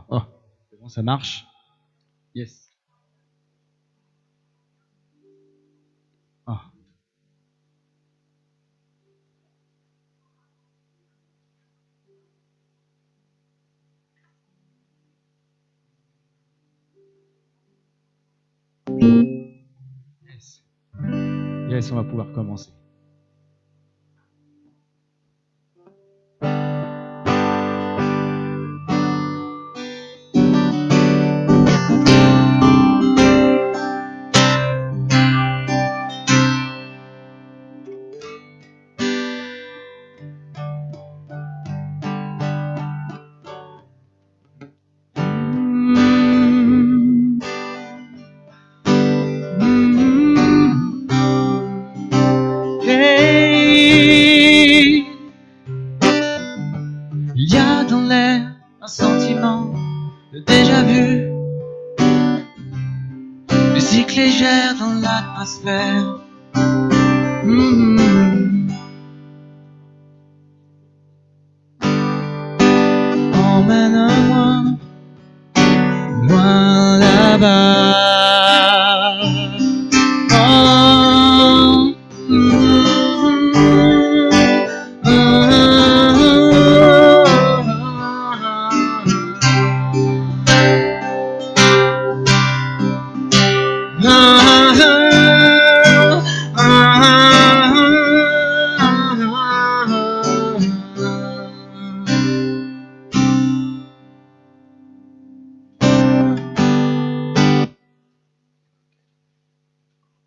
oh. C'est bon, ça marche? Yes. Ah. Yes. Yes, on va pouvoir commencer. Hey, il y a dans l'air un sentiment de déjà vu, musique légère dans l'atmosphère. Emmène-moi loin là-bas.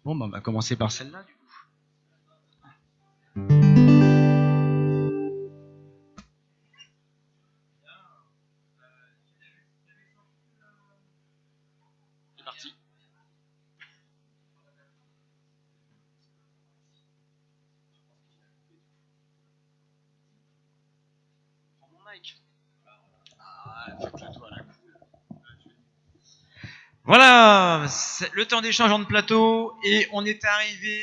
Bon, bah, on va commencer par celle-là, du coup. C'est parti. Prends mon mic. Ah, faites-le toi, là. Voilà, c'est le temps des changements de plateau et on est arrivé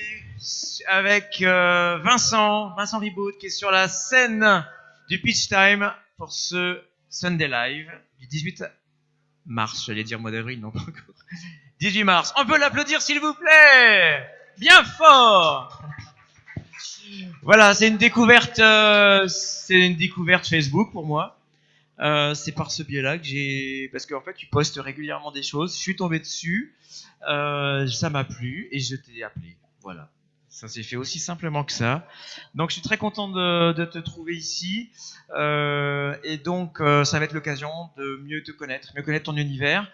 avec Vincent Ribaud qui est sur la scène du Pitch Time pour ce Sunday Live du 18 mars, j'allais dire mois d'avril, non pas encore. 18 mars, on peut l'applaudir s'il vous plaît, bien fort. Voilà, c'est une découverte Facebook pour moi. C'est par ce biais-là que parce qu'en fait tu postes régulièrement des choses, je suis tombé dessus, ça m'a plu et je t'ai appelé. Voilà, ça s'est fait aussi simplement que ça. Donc je suis très content de te trouver ici et donc ça va être l'occasion de mieux te connaître, mieux connaître ton univers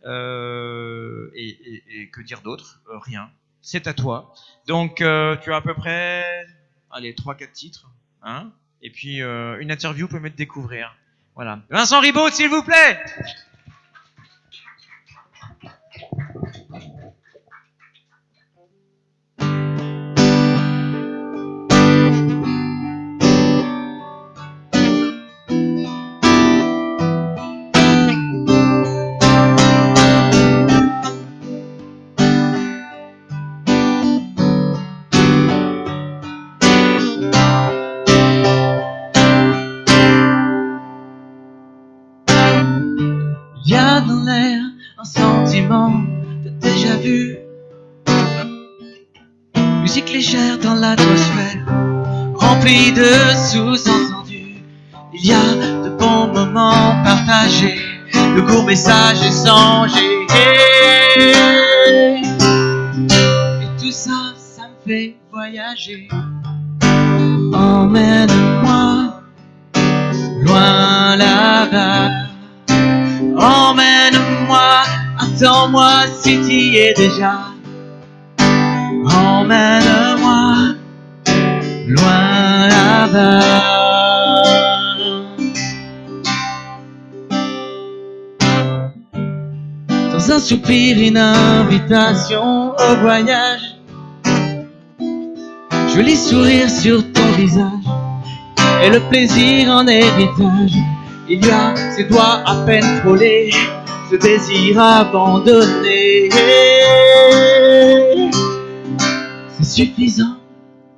et que dire d'autre, rien. C'est à toi. Donc tu as à peu près 3-4 titres, hein, et puis une interview peut me découvrir. Voilà. Vincent Ribaud, s'il vous plaît. Il y a dans l'air un sentiment de déjà vu, musique légère dans l'atmosphère, remplie de sous-entendus. Il y a de bons moments partagés, de courts messages échangés. Et tout ça, ça me fait voyager. Emmène-moi loin là-bas. Emmène-moi, attends-moi si t'y es déjà. Emmène-moi loin là-bas. Dans un soupir, une invitation au voyage. Joli sourire sur ton visage et le plaisir en héritage. Il y a ses doigts à peine frôlés, ce désir abandonné. C'est suffisant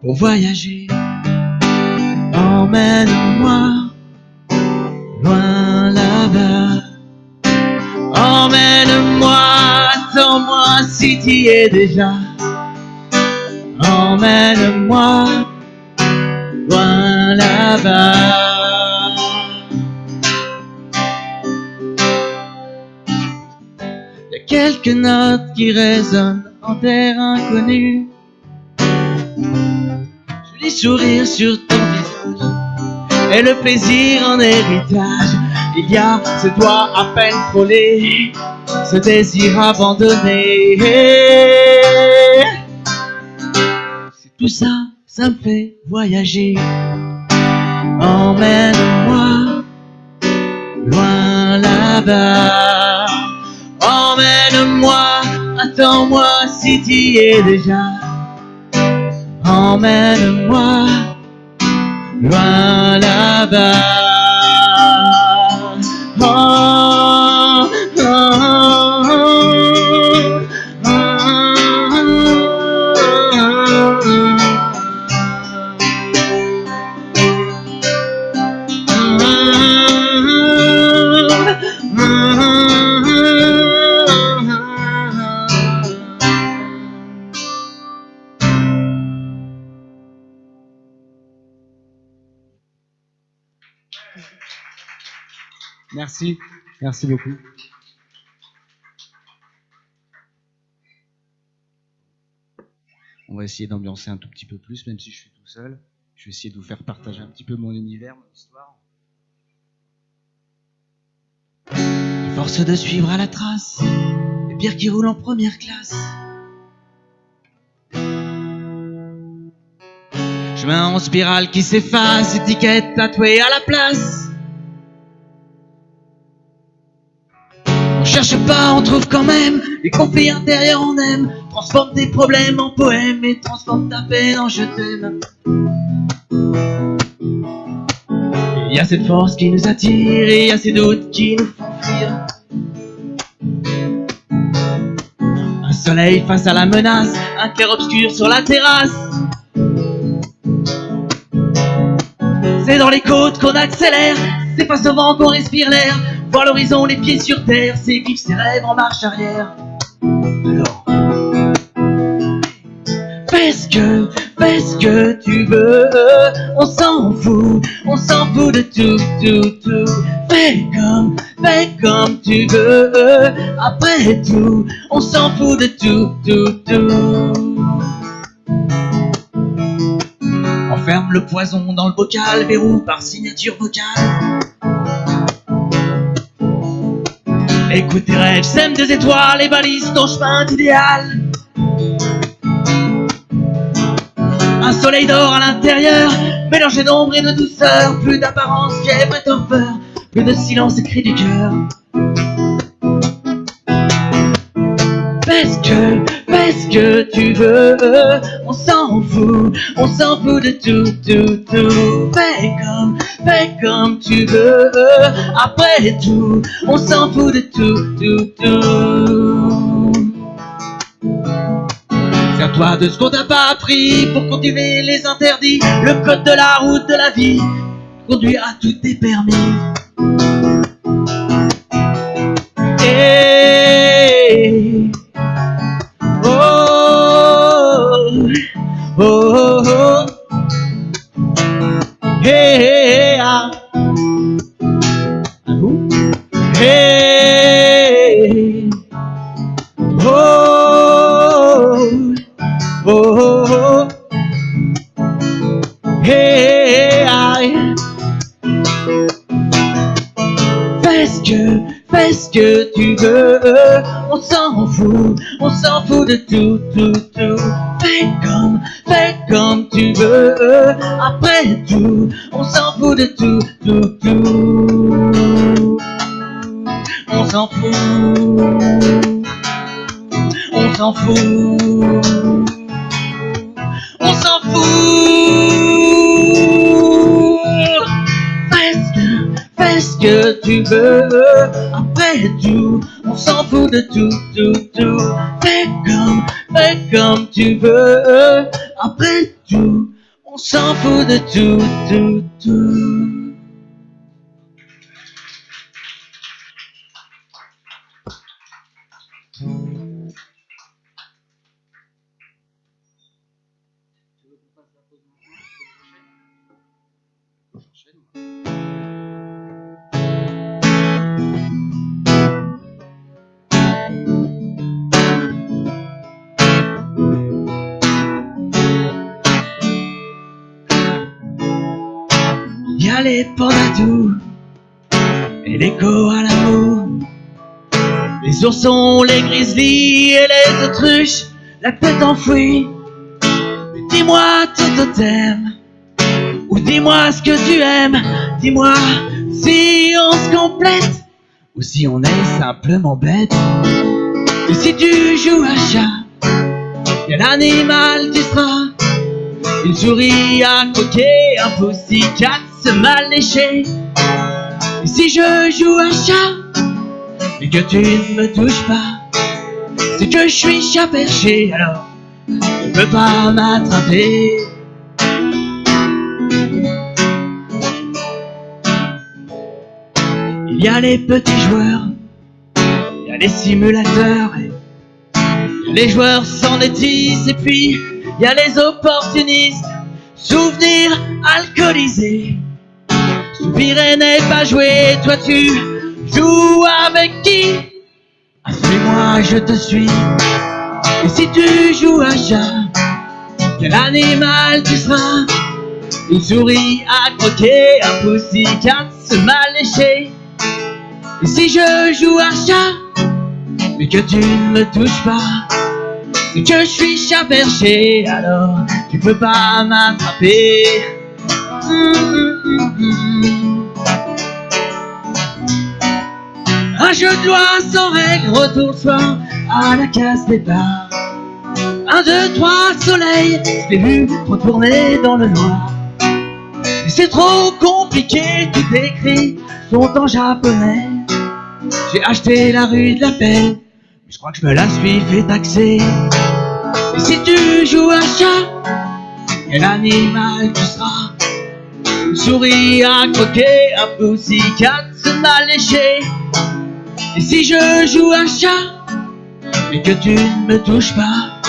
pour voyager. Emmène-moi loin là-bas. Attends-moi si t'y es déjà. Emmène-moi loin là-bas. Y a quelques notes qui résonnent en terre inconnue. Joli sourire sur ton visage et le plaisir en héritage. Il y a ce doigt à peine frôlé, ce désir abandonné. Tout ça, ça me fait voyager. Emmène-moi loin là-bas. Emmène-moi, attends-moi si t'y es déjà. Emmène-moi loin là-bas. Oh, oh, oh, Merci, merci beaucoup. On va essayer d'ambiancer un tout petit peu plus, même si je suis tout seul. Je vais essayer de vous faire partager un petit peu mon univers, mon histoire. À force de suivre à la trace les pierres qui roulent en première classe, chemin en spirale qui s'efface, étiquette tatouée à la place. On cherche pas, on trouve quand même. Les conflits intérieurs on aime. Transforme tes problèmes en poèmes et transforme ta peine en je t'aime. Il y a cette force qui nous attire et il y a ces doutes qui nous font fuir. Un soleil face à la menace, un clair-obscur sur la terrasse. C'est dans les côtes qu'on accélère, c'est face au vent qu'on respire l'air. Voir l'horizon, les pieds sur terre, c'est vivre ses rêves en marche arrière. Alors, fais ce que tu veux, on s'en fout de tout, tout, tout. Fais comme tu veux, après tout, on s'en fout de tout, tout, tout. Enferme le poison dans le bocal, verrou par signature vocale. Écoute tes rêves, sème des étoiles et balise ton chemin d'idéal. Un soleil d'or à l'intérieur, mélangé d'ombre et de douceur. Plus d'apparence, fièvre et torpeur, plus de silence et cri du cœur. Fais ce que tu veux, on s'en fout de tout, tout, tout. Fais comme tu veux, après tout, on s'en fout de tout, tout, tout. Sers-toi de ce qu'on t'a pas appris pour continuer les interdits. Le code de la route de la vie, conduire à tout est permis. Hey. Oh, oh, oh. Hey, hey, ah. Hey. Oh, oh, oh. Hey, aïe. Fais ce que tu veux, on s'en fout de tout, tout, tout. Fais comme tu veux, après tout, on s'en fout de tout, tout, tout. On s'en fout, on s'en fout, on s'en fout. Fais ce que tu veux, après tout, on s'en fout de tout, tout, tout. Fais comme tu veux, après tout, on s'en fout de tout, tout, tout. a les pandas et les koalas, les oursons, les grizzlies et les autruches, la tête enfouie. Mais dis-moi ton totem, ou dis-moi ce que tu aimes. Dis-moi si on se complète, ou si on est simplement bête. Et si tu joues à chat, quel animal tu seras? Une souris à croquer, un pussycat se mal lécher. Et si je joue à chat, mais que tu ne me touches pas, c'est que je suis chat perché, alors tu peux pas m'attraper. Il y a les petits joueurs, il y a les simulateurs, et il y a les joueurs sans détisse, et puis il y a les opportunistes, souvenirs alcoolisés. Soupirer n'est pas jouer, toi tu joues avec qui? Suis-moi, je te suis. Et si tu joues à chat, quel animal tu seras? Une souris à croquer, un pussycat se mal lécher. Et si je joue à chat, mais que tu ne me touches pas, c'est que je suis chat perché, alors tu peux pas m'attraper. Un jeu de loi sans règles, retour le soir à la case départ. 1, 2, 3, soleil, je l'ai vu retourner dans le noir. Et c'est trop compliqué, tout écrit sont en japonais. J'ai acheté la rue de la Paix, mais je crois que je me la suis fait taxer. Et si tu joues à chat, quel animal tu seras? Une souris à croquer, un pussycat se mal lécher. Et si je joue à chat, mais que tu ne me touches pas,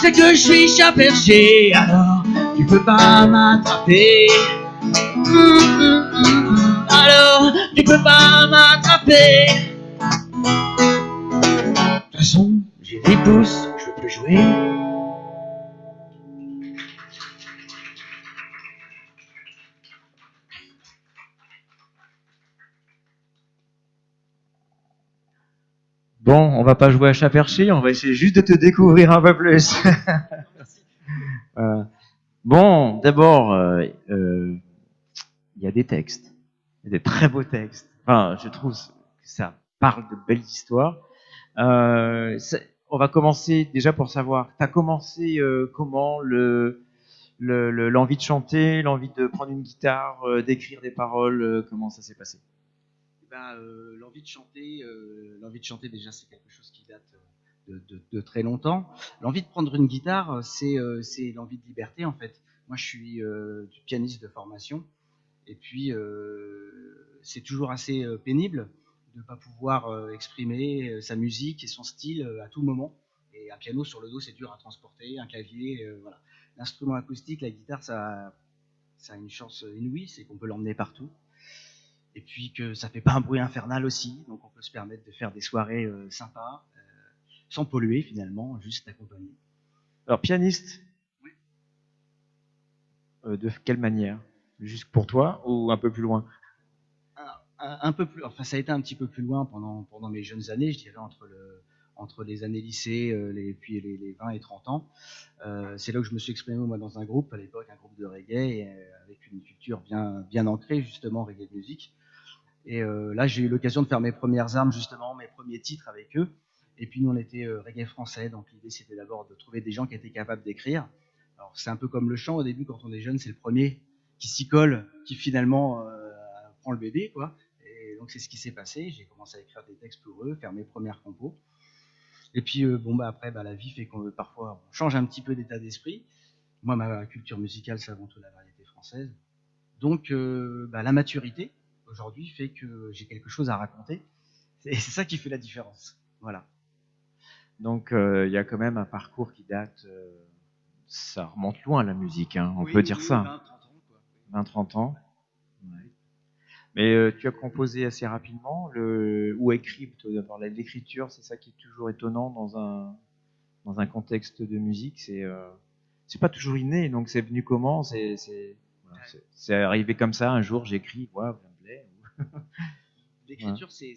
c'est que je suis chat perché, alors tu peux pas m'attraper. Alors tu peux pas m'attraper. De toute façon, j'ai 10 pouces, je peux jouer. Bon, on va pas jouer à chat perché, on va essayer juste de te découvrir un peu plus. Bon, d'abord, il y a des textes, il y a des très beaux textes. Enfin, je trouve que ça parle de belles histoires. On va commencer déjà pour savoir, tu as commencé comment l'envie de chanter, l'envie de prendre une guitare, d'écrire des paroles, comment ça s'est passé? L'envie de chanter déjà c'est quelque chose qui date de très longtemps. L'envie de prendre une guitare, c'est l'envie de liberté en fait. Moi je suis pianiste de formation et puis c'est toujours assez pénible de ne pas pouvoir exprimer sa musique et son style à tout moment. Et un piano sur le dos c'est dur à transporter, un clavier, voilà. L'instrument acoustique, la guitare, ça a une chance inouïe, c'est qu'on peut l'emmener partout. Et puis que ça fait pas un bruit infernal aussi, donc on peut se permettre de faire des soirées sympas, sans polluer finalement, juste accompagné. Alors, pianiste, Oui. De quelle manière? Juste pour toi ou un peu plus loin? Un peu plus, enfin ça a été un petit peu plus loin pendant mes jeunes années, je dirais entre les années lycée, puis les 20 et 30 ans. C'est là où je me suis exprimé moi dans un groupe, à l'époque un groupe de reggae, avec une culture bien ancrée justement, reggae music. Et là, j'ai eu l'occasion de faire mes premières armes, justement, mes premiers titres avec eux. Et puis, nous, on était reggae français. Donc, l'idée, c'était d'abord de trouver des gens qui étaient capables d'écrire. Alors, c'est un peu comme le chant. Au début, quand on est jeune, c'est le premier qui s'y colle, qui finalement prend le bébé, quoi. Et donc, c'est ce qui s'est passé. J'ai commencé à écrire des textes pour eux, faire mes premières compos. Et puis, après, la vie fait qu'on parfois on change un petit peu d'état d'esprit. Moi, ma culture musicale, c'est avant tout la variété française. Donc, la maturité, aujourd'hui, fait que j'ai quelque chose à raconter. Et c'est ça qui fait la différence. Voilà. Donc, il y a quand même un parcours qui date, ça remonte loin la musique, hein, on peut dire ça. 20, 30 ans, quoi. 20-30 ans. Ouais. Mais tu as composé assez rapidement, ou écrit plutôt d'abord. L'écriture, c'est ça qui est toujours étonnant dans un contexte de musique. C'est pas toujours inné, donc c'est venu comment? quoi. C'est arrivé comme ça, un jour, j'écris, ouais, ça me plaît. L'écriture, c'est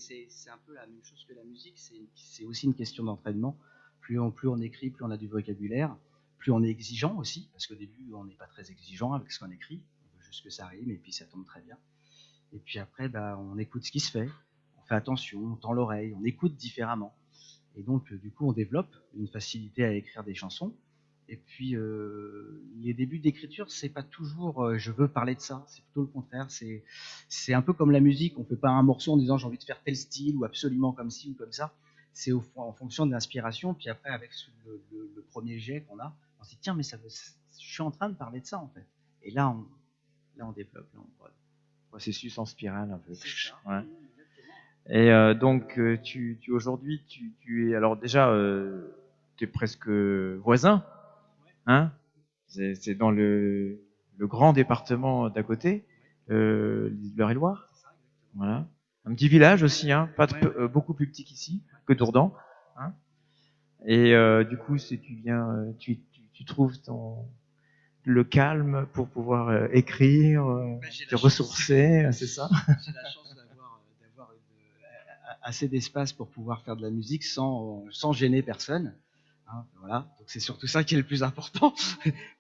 un peu la même chose que la musique, c'est aussi une question d'entraînement. Plus on écrit, plus on a du vocabulaire, plus on est exigeant aussi, parce qu'au début, on n'est pas très exigeant avec ce qu'on écrit, on veut juste que ça rime, et puis ça tombe très bien. Et puis après, on écoute ce qui se fait, on fait attention, on tend l'oreille, on écoute différemment. Et donc, du coup, on développe une facilité à écrire des chansons. Et puis, les débuts d'écriture, c'est pas toujours je veux parler de ça, c'est plutôt le contraire. C'est un peu comme la musique, on fait pas un morceau en disant j'ai envie de faire tel style ou absolument comme ci ou comme ça. C'est en fonction de l'inspiration. Puis après, avec le premier jet qu'on a, on se dit tiens, mais je suis en train de parler de ça en fait. Et là, on développe, là, on brode. Processus en spirale un peu. C'est ça. Ouais. Et donc, aujourd'hui, tu es alors déjà, tu es presque voisin, hein? C'est dans le grand département d'à côté, l'Eure-et-Loir. Voilà. Un petit village aussi, hein, pas beaucoup plus petit qu'ici, que Dourdan. Hein. Et du coup, si tu viens, tu trouves le calme pour pouvoir écrire, te ressourcer, c'est ça? J'ai la chance d'avoir assez d'espace pour pouvoir faire de la musique sans gêner personne. Hein, voilà. Donc c'est surtout ça qui est le plus important,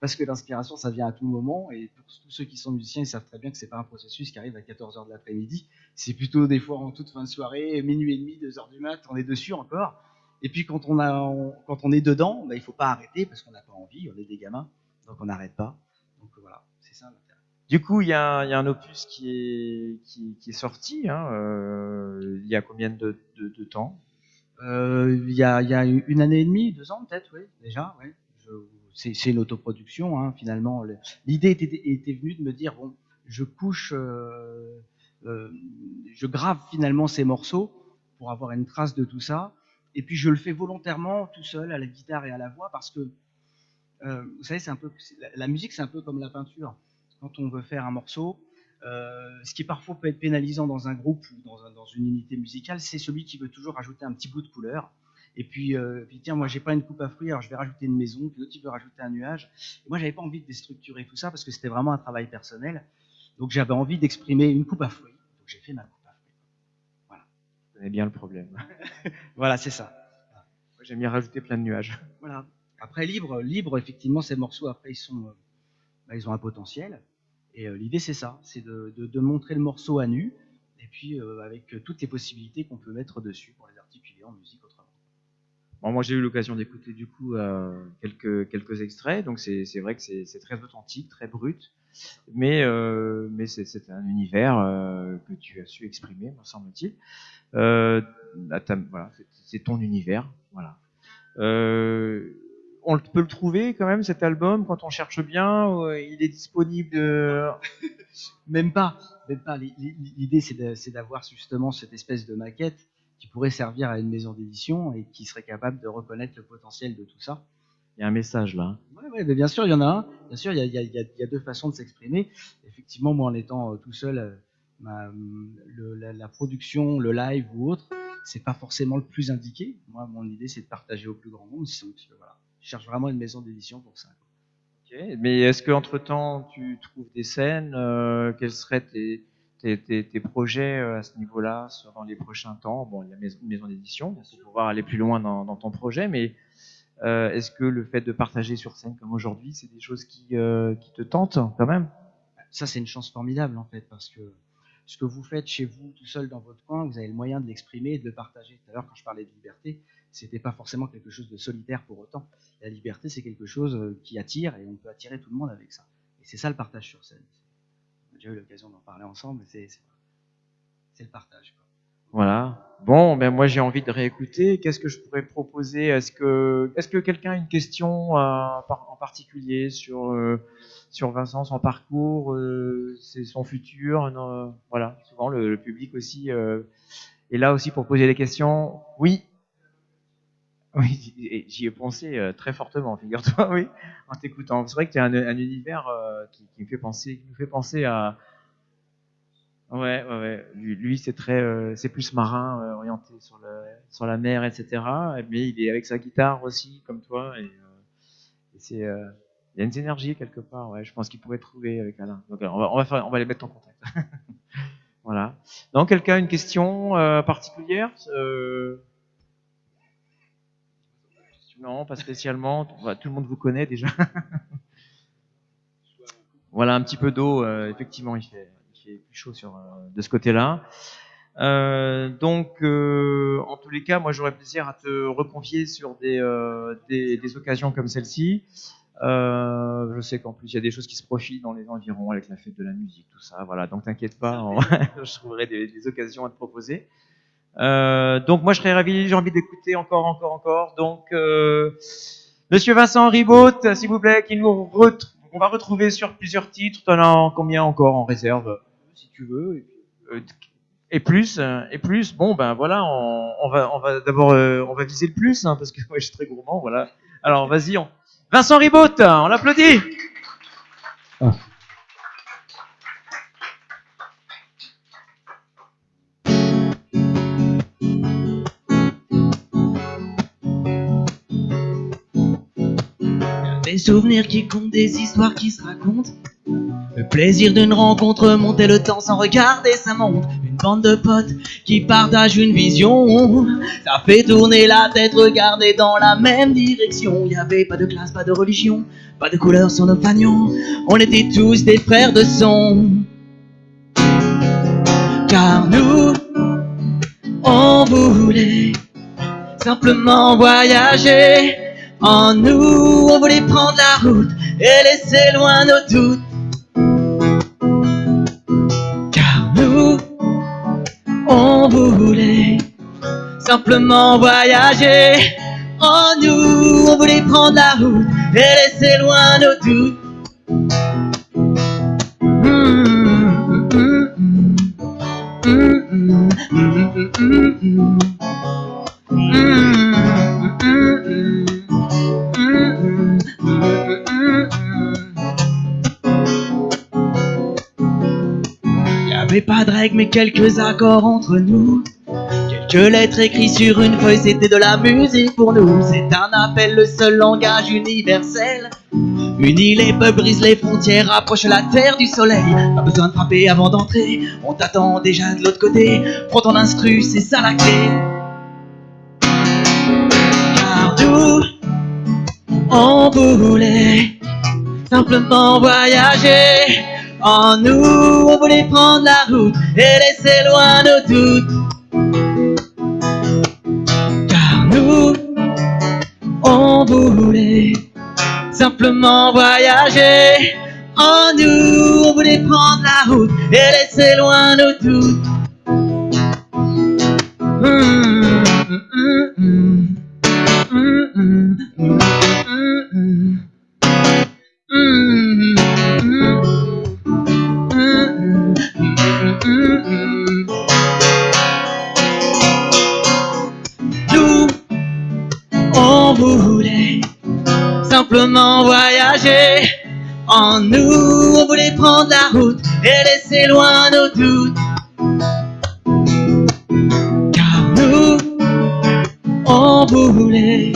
parce que l'inspiration, ça vient à tout moment, et pour tous ceux qui sont musiciens, ils savent très bien que c'est pas un processus qui arrive à 14h de l'après-midi, c'est plutôt des fois en toute fin de soirée, minuit et demi, 2h du mat, on est dessus encore. Et puis quand on est dedans, il faut pas arrêter, parce qu'on n'a pas envie, on est des gamins, donc on n'arrête pas. Donc voilà, c'est ça l'intérêt. Du coup, il y a un opus qui est sorti, hein, il y a combien de temps? Il y a une année et demie, 2 ans peut-être, oui, déjà, ouais. C'est une autoproduction, hein, finalement. L'idée était venue de me dire, bon, je couche, je grave finalement ces morceaux pour avoir une trace de tout ça, et puis je le fais volontairement tout seul à la guitare et à la voix, parce que, vous savez, la musique, c'est un peu comme la peinture. Quand on veut faire un morceau, ce qui parfois peut être pénalisant dans un groupe ou dans une unité musicale, c'est celui qui veut toujours rajouter un petit bout de couleur. Et puis tiens, moi j'ai pas une coupe à fruits, alors je vais rajouter une maison, puis l'autre il veut rajouter un nuage. Et moi j'avais pas envie de déstructurer tout ça parce que c'était vraiment un travail personnel. Donc j'avais envie d'exprimer une coupe à fruits. Donc j'ai fait ma coupe à fruits. Voilà. Je connais bien le problème. Voilà, c'est ça. Moi, j'aime bien rajouter plein de nuages. Voilà. Après libre, effectivement, ces morceaux après ils ont un potentiel. Et l'idée, c'est ça, c'est de montrer le morceau à nu, et puis avec toutes les possibilités qu'on peut mettre dessus pour les articuler en musique autrement. Bon, moi, j'ai eu l'occasion d'écouter du coup quelques extraits, donc c'est vrai que c'est très authentique, très brut, mais c'est un univers que tu as su exprimer, me semble-t-il. Voilà, c'est ton univers, voilà. On peut le trouver quand même cet album quand on cherche bien. Il est disponible. Même pas. L'idée, c'est d'avoir justement cette espèce de maquette qui pourrait servir à une maison d'édition et qui serait capable de reconnaître le potentiel de tout ça. Il y a un message là. Ouais, mais bien sûr, il y en a un. Bien sûr, il y a deux façons de s'exprimer. Effectivement, moi, en étant tout seul, la production, le live ou autre, c'est pas forcément le plus indiqué. Moi, mon idée, c'est de partager au plus grand nombre. Donc, voilà. Je cherche vraiment une maison d'édition pour ça. Okay. Mais est-ce qu'entre temps, tu trouves des scènes quels seraient tes projets à ce niveau-là dans les prochains temps? Bon, il y a une maison d'édition, pour pouvoir aller plus loin dans ton projet, mais est-ce que le fait de partager sur scène comme aujourd'hui, c'est des choses qui te tentent quand même? Ça, c'est une chance formidable en fait, parce que ce que vous faites chez vous, tout seul dans votre coin, vous avez le moyen de l'exprimer et de le partager. Tout à l'heure, quand je parlais de liberté, c'était pas forcément quelque chose de solitaire pour autant. La liberté, c'est quelque chose qui attire, et on peut attirer tout le monde avec ça. Et c'est ça le partage sur scène. On a déjà eu l'occasion d'en parler ensemble, mais c'est le partage, quoi. Voilà. Bon, ben moi j'ai envie de réécouter. Qu'est-ce que je pourrais proposer? Est-ce que quelqu'un a une question en particulier sur Vincent, son parcours, c'est son futur? Non, voilà. Souvent le public aussi est là aussi pour poser des questions. Oui. Oui, j'y ai pensé très fortement, figure-toi, oui, en t'écoutant. C'est vrai que tu as un univers qui nous fait penser à. Ouais, ouais, ouais. Lui c'est c'est plus marin, orienté sur la mer, etc. Mais il est avec sa guitare aussi, comme toi, et c'est Il y a une synergie quelque part, ouais. Je pense qu'il pourrait trouver avec Alain. Donc on va les mettre en contact. Voilà. Donc quelqu'un a une question particulière Non, pas spécialement. Tout le monde vous connaît déjà. Voilà, un petit peu d'eau. Effectivement, il fait plus chaud de ce côté-là. Donc, en tous les cas, moi, j'aurais plaisir à te reconfier sur des occasions comme celle-ci. Je sais qu'en plus, il y a des choses qui se profilent dans les environs avec la fête de la musique, tout ça. Voilà, donc t'inquiète pas, je trouverai des occasions à te proposer. Donc, moi, je serais ravi, j'ai envie d'écouter encore. Donc, Monsieur Vincent Ribaud, s'il vous plaît, on va retrouver sur plusieurs titres. T'en as combien encore en réserve, si tu veux? Et plus. Bon, ben voilà, on va d'abord, on va viser le plus, hein, parce que moi, je suis très gourmand, voilà. Alors, vas-y, Vincent Ribaud, on l'applaudit. Ah. Des souvenirs qui comptent, des histoires qui se racontent. Le plaisir d'une rencontre, monter le temps sans regarder sa montre. Une bande de potes qui partagent une vision. Ça fait tourner la tête, regarder dans la même direction. Y avait pas de classe, pas de religion, pas de couleur sur nos fanions. On était tous des frères de son. Car nous, on voulait simplement voyager. En nous, on voulait prendre la route et laisser loin nos doutes. Car nous, on voulait simplement voyager. En nous, on voulait prendre la route et laisser loin nos doutes. Y'avait pas de règles mais quelques accords entre nous. Quelques lettres écrites sur une feuille, c'était de la musique pour nous. C'est un appel, le seul langage universel. Unit les peuples, brise les frontières, rapproche la terre du soleil. Pas besoin de frapper avant d'entrer, on t'attend déjà de l'autre côté. Prends ton instru, c'est ça la clé. Car nous, on voulait simplement voyager. En nous, on voulait prendre la route et laisser loin nos doutes. Car nous, on voulait simplement voyager. En nous, on voulait prendre la route et laisser loin nos doutes. Nous, on voulait simplement voyager. En nous, on voulait prendre la route et laisser loin nos doutes. Car nous, on voulait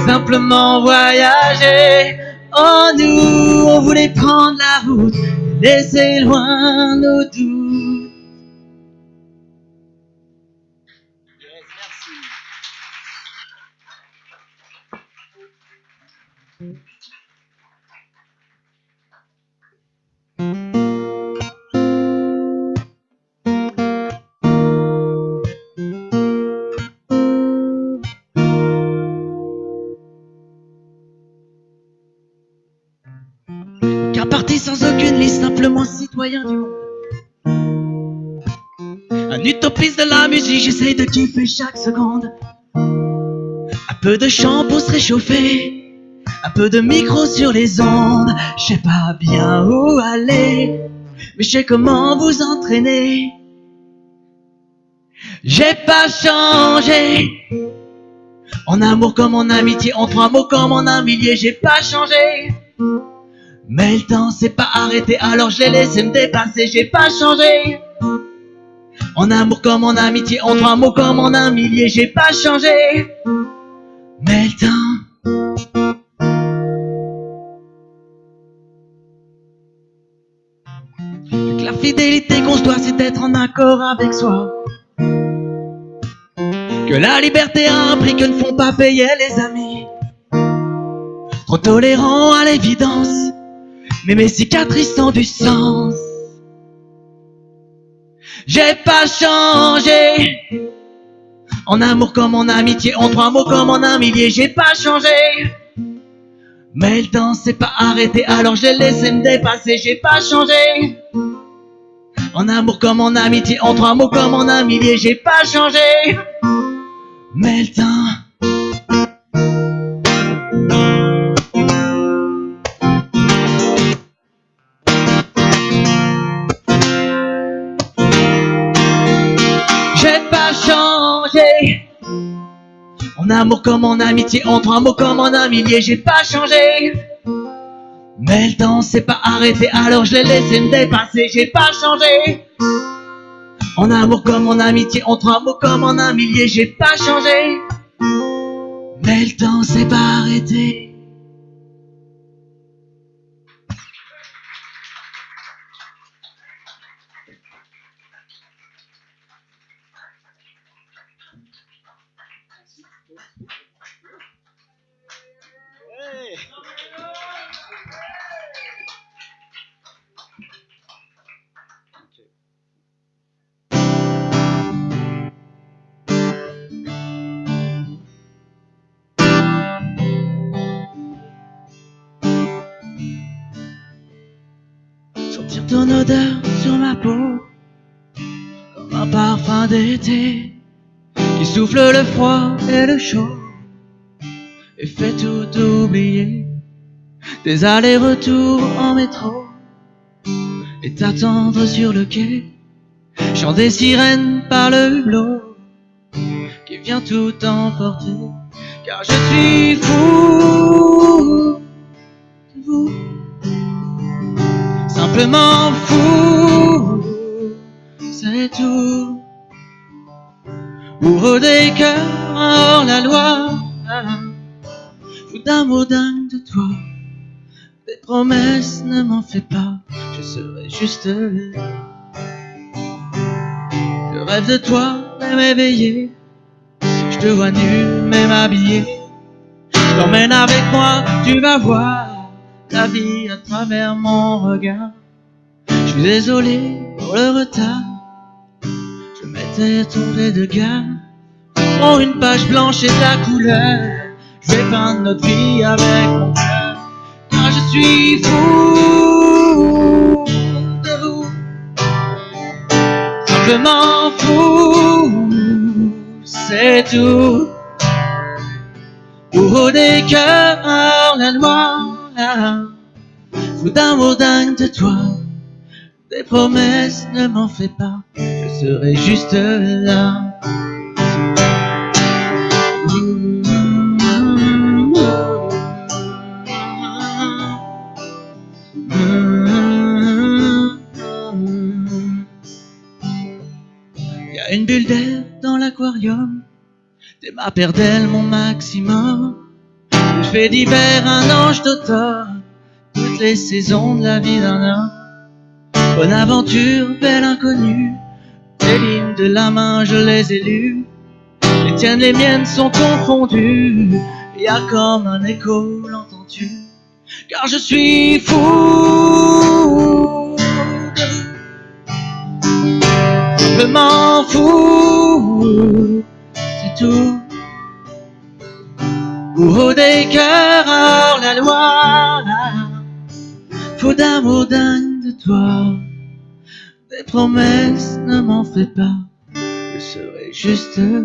simplement voyager. En nous, on voulait prendre la route et laisser loin nos doutes. Qu'un parti sans aucune liste, simplement citoyen du monde. Un utopiste de la musique, j'essaye de kiffer chaque seconde. Un peu de chant pour se réchauffer, un peu de micro sur les ondes. Je sais pas bien où aller, mais je sais comment vous entraîner. J'ai pas changé, en amour comme en amitié, en trois mots comme en un millier. J'ai pas changé, mais le temps s'est pas arrêté, alors je l'ai laissé me dépasser. J'ai pas changé, en amour comme en amitié, en trois mots comme en un millier. J'ai pas changé, mais le temps fidélité qu'on se doit, c'est d'être en accord avec soi. Que la liberté a un prix que ne font pas payer les amis. Trop tolérant à l'évidence, mais mes cicatrices ont du sens. J'ai pas changé. En amour comme en amitié, en 3 mots comme en un millier, j'ai pas changé. Mais le temps s'est pas arrêté, alors j'ai laissé me dépasser, j'ai pas changé. En amour comme en amitié, en 3 mots comme en un millier, j'ai pas changé. Mais le temps... J'ai pas changé. En amour comme en amitié, en 3 mots comme en un millier, j'ai pas changé. Mais le temps s'est pas arrêté, alors je l'ai laissé me dépasser, j'ai pas changé. En amour comme en amitié, en 3 mots comme en un millier, j'ai pas changé. Mais le temps s'est pas arrêté. Sentir ton odeur sur ma peau, comme un parfum d'été qui souffle le froid et le chaud et fait tout oublier. Des allers-retours en métro et t'attendre sur le quai. Chant des sirènes par le hublot qui vient tout emporter. Car je suis fou de vous, simplement fou, c'est tout. Bourreau des cœurs hors la loi, fou d'un mot dingue de toi. Des promesses, ne m'en fais pas, je serai juste là. Je rêve de toi, même éveillé. Je te vois nu, même habillé. Je t'emmène avec moi, tu vas voir la vie à travers mon regard. Je suis désolé pour le retard. Je m'étais trompé de gare. Prends une page blanche et de la couleur. Je vais peindre notre vie avec mon cœur. Car je suis fou de vous, simplement fou, c'est tout. Bourreau des cœurs hors la loi, fou d'un mot dingue de toi. Des promesses, ne m'en fais pas, je serai juste là. Y a une bulle d'air dans l'aquarium, t'es ma paire d'ailes, mon maximum. Je fais d'hiver un ange d'automne, toutes les saisons de la vie d'un homme. Bonne aventure, belle inconnue, tes lignes de la main je les ai lues. Les tiennes, les miennes sont confondues, y a comme un écho, l'entends-tu? Car je suis fou de vous, simplement fou, c'est tout. Bourreau des cœurs hors la loi, fou d'amour dingue de toi. Des promesses, ne m'en fais pas, je serai juste là.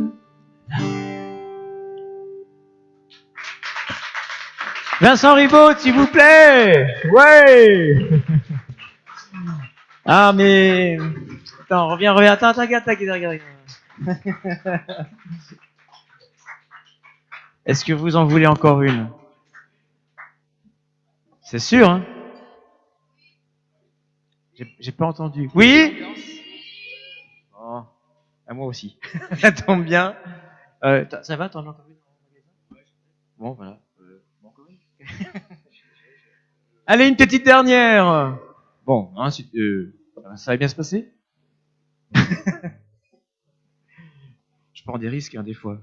Vincent Ribot, s'il vous plaît. Ouais. Ah mais attends, reviens, attends, regarde. Est-ce que vous en voulez encore une? C'est sûr, hein? J'ai pas entendu. Oui? Oh, à moi aussi. Ça tombe bien. Ça va, t'en as encore une? Bon, voilà. Bon, encore une. Allez, une petite dernière. Bon, hein, Ça va bien se passer? Je prends des risques, hein, des fois.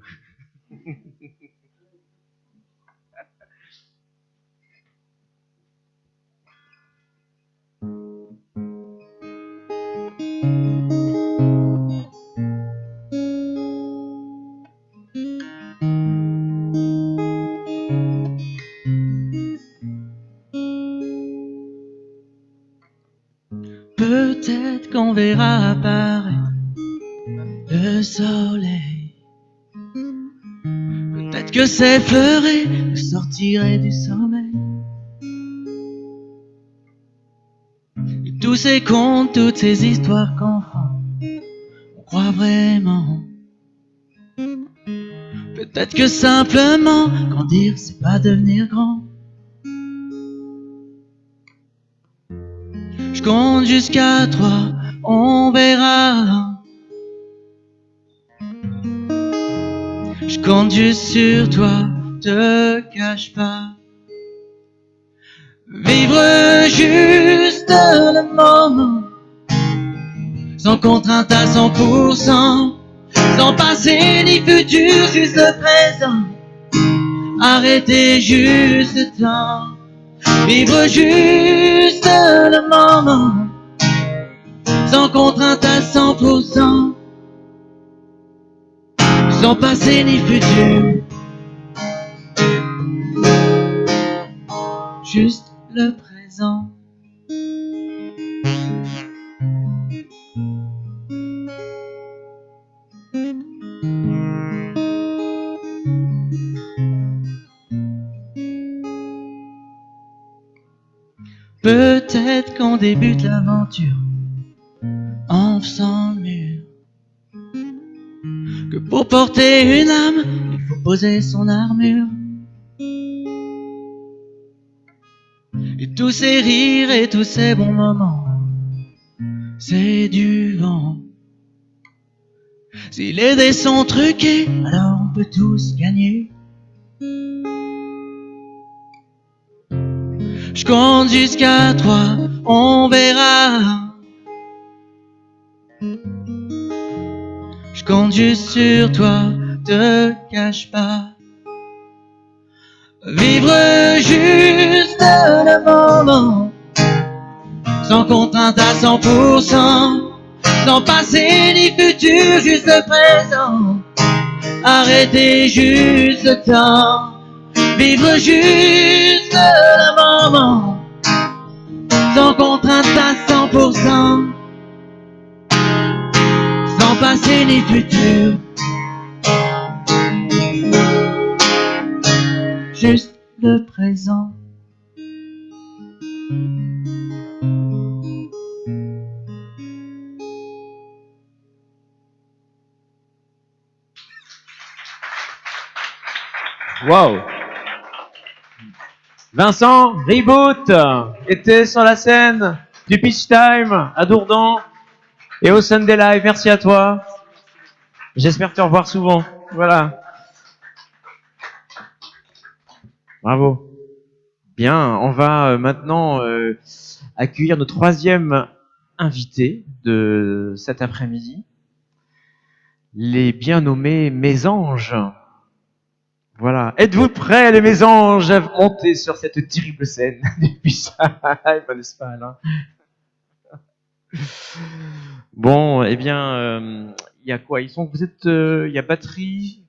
Peut-être qu'on verra apparaître le soleil. Peut-être que ces fleurets nous sortiraient du sommeil. Et tous ces contes, toutes ces histoires qu'enfants, on croit vraiment. Peut-être que simplement, grandir, c'est pas devenir grand. Je compte jusqu'à 3, on verra. Je compte juste sur toi, te cache pas. Vivre juste le moment, sans contrainte à 100%, sans passé ni futur, juste le présent. Arrêter juste le temps. Vivre juste le moment, sans contrainte à 100%, sans passé ni futur, juste le présent. Peut-être qu'on débute l'aventure en faisant le mur, que pour porter une âme, il faut poser son armure. Et tous ces rires et tous ces bons moments, c'est du vent. Si les dés sont truqués, alors on peut tous gagner. Je compte jusqu'à 3, on verra. Je compte juste sur toi, te cache pas. Vivre juste le moment, sans contrainte à 100%, sans passé ni futur, juste le présent. Arrêter juste le temps. Vivre juste le moment, sans contrainte à 100%, sans passé ni futur, juste le présent. Wow! Vincent Reboot était sur la scène du Pitch Time à Dourdan et au Sunday Live. Merci à toi. J'espère te revoir souvent. Voilà. Bravo. Bien, on va maintenant accueillir notre troisième invité de cet après-midi. Les bien nommés Mésanges. Voilà. Êtes-vous prêts, les Mésanges, à monter sur cette terrible scène du Pitch Time, n'est-ce pas, Alain? Bon, eh bien, il y a quoi? Vous êtes, il y a batterie.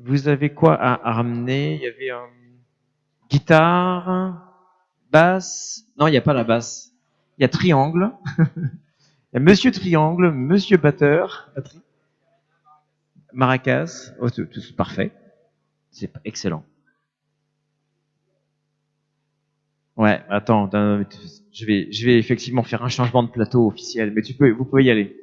Vous avez quoi à ramener? Il y avait guitare, basse. Non, il n'y a pas la basse. Il y a triangle. Il y a Monsieur Triangle, Monsieur Batteur, batterie, maracas. Oh, c'est parfait. C'est excellent. Ouais, attends, je vais effectivement faire un changement de plateau officiel, mais vous pouvez y aller.